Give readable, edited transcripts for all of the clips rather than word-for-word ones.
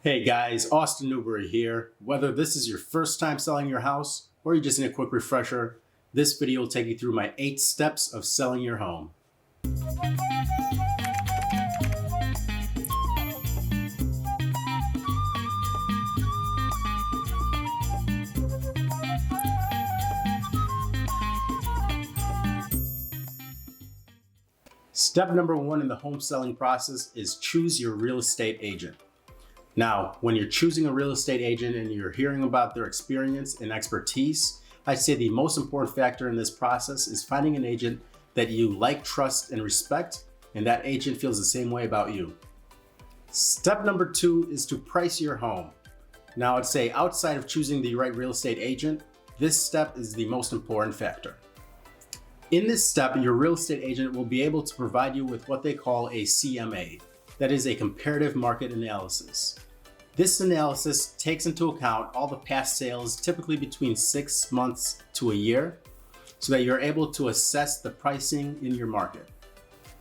Hey guys, Austin Newberry here. Whether this is your first time selling your house or you just need a quick refresher, this video will take you through my 8 steps of selling your home. Step number 1 in the home selling process is choose your real estate agent. Now, when you're choosing a real estate agent and you're hearing about their experience and expertise, I'd say the most important factor in this process is finding an agent that you like, trust, and respect, and that agent feels the same way about you. Step number 2 is to price your home. Now, I'd say outside of choosing the right real estate agent, this step is the most important factor. In this step, your real estate agent will be able to provide you with what they call a CMA. That is a comparative market analysis. This analysis takes into account all the past sales, typically between 6 months to a year, so that you're able to assess the pricing in your market.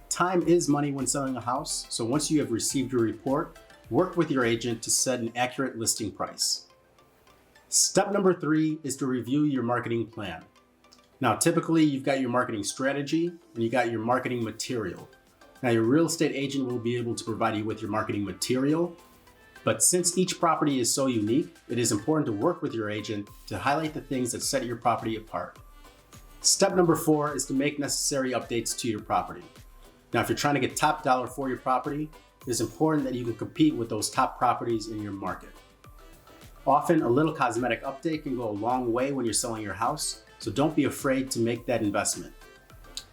Time is money when selling a house, so once you have received your report, work with your agent to set an accurate listing price. Step number 3 is to review your marketing plan. Now, typically you've got your marketing strategy and you got your marketing material. Now, your real estate agent will be able to provide you with your marketing material, but since each property is so unique, it is important to work with your agent to highlight the things that set your property apart. Step number 4 is to make necessary updates to your property. Now, if you're trying to get top dollar for your property, it is important that you can compete with those top properties in your market. Often, a little cosmetic update can go a long way when you're selling your house, so don't be afraid to make that investment.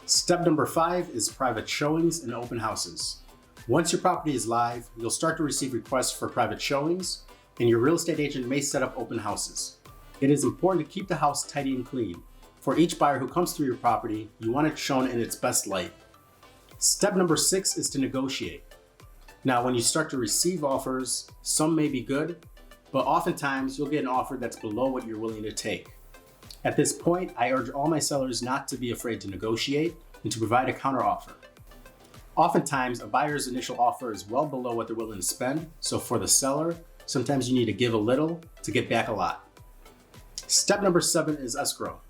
Step number 5 is private showings and open houses. Once your property is live, you'll start to receive requests for private showings, and your real estate agent may set up open houses. It is important to keep the house tidy and clean. For each buyer who comes through your property, you want it shown in its best light. Step number 6 is to negotiate. Now, when you start to receive offers, some may be good, but oftentimes you'll get an offer that's below what you're willing to take. At this point, I urge all my sellers not to be afraid to negotiate and to provide a counteroffer. Oftentimes, a buyer's initial offer is well below what they're willing to spend, so for the seller, sometimes you need to give a little to get back a lot. Step number 7 is escrow.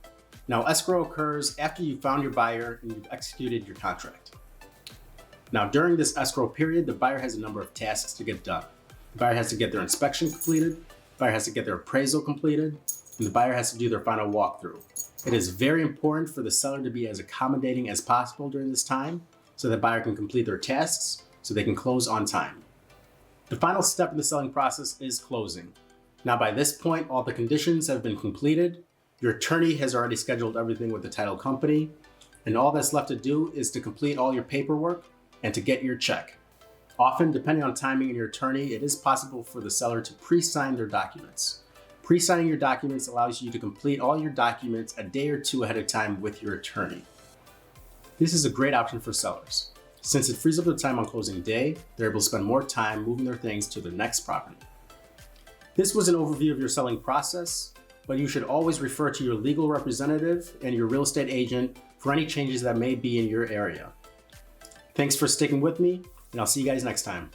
Now, escrow occurs after you've found your buyer and you've executed your contract. Now, during this escrow period, the buyer has a number of tasks to get done. The buyer has to get their inspection completed, the buyer has to get their appraisal completed, and the buyer has to do their final walkthrough. It is very important for the seller to be as accommodating as possible during this time so the buyer can complete their tasks so they can close on time. The final step in the selling process is closing. Now, by this point, all the conditions have been completed. Your attorney has already scheduled everything with the title company, and all that's left to do is to complete all your paperwork and to get your check. Often, depending on timing and your attorney, it is possible for the seller to pre-sign their documents. Pre-signing your documents allows you to complete all your documents a day or 2 ahead of time with your attorney. This is a great option for sellers. Since it frees up the time on closing day, they're able to spend more time moving their things to their next property. This was an overview of your selling process, but you should always refer to your legal representative and your real estate agent for any changes that may be in your area. Thanks for sticking with me, and I'll see you guys next time.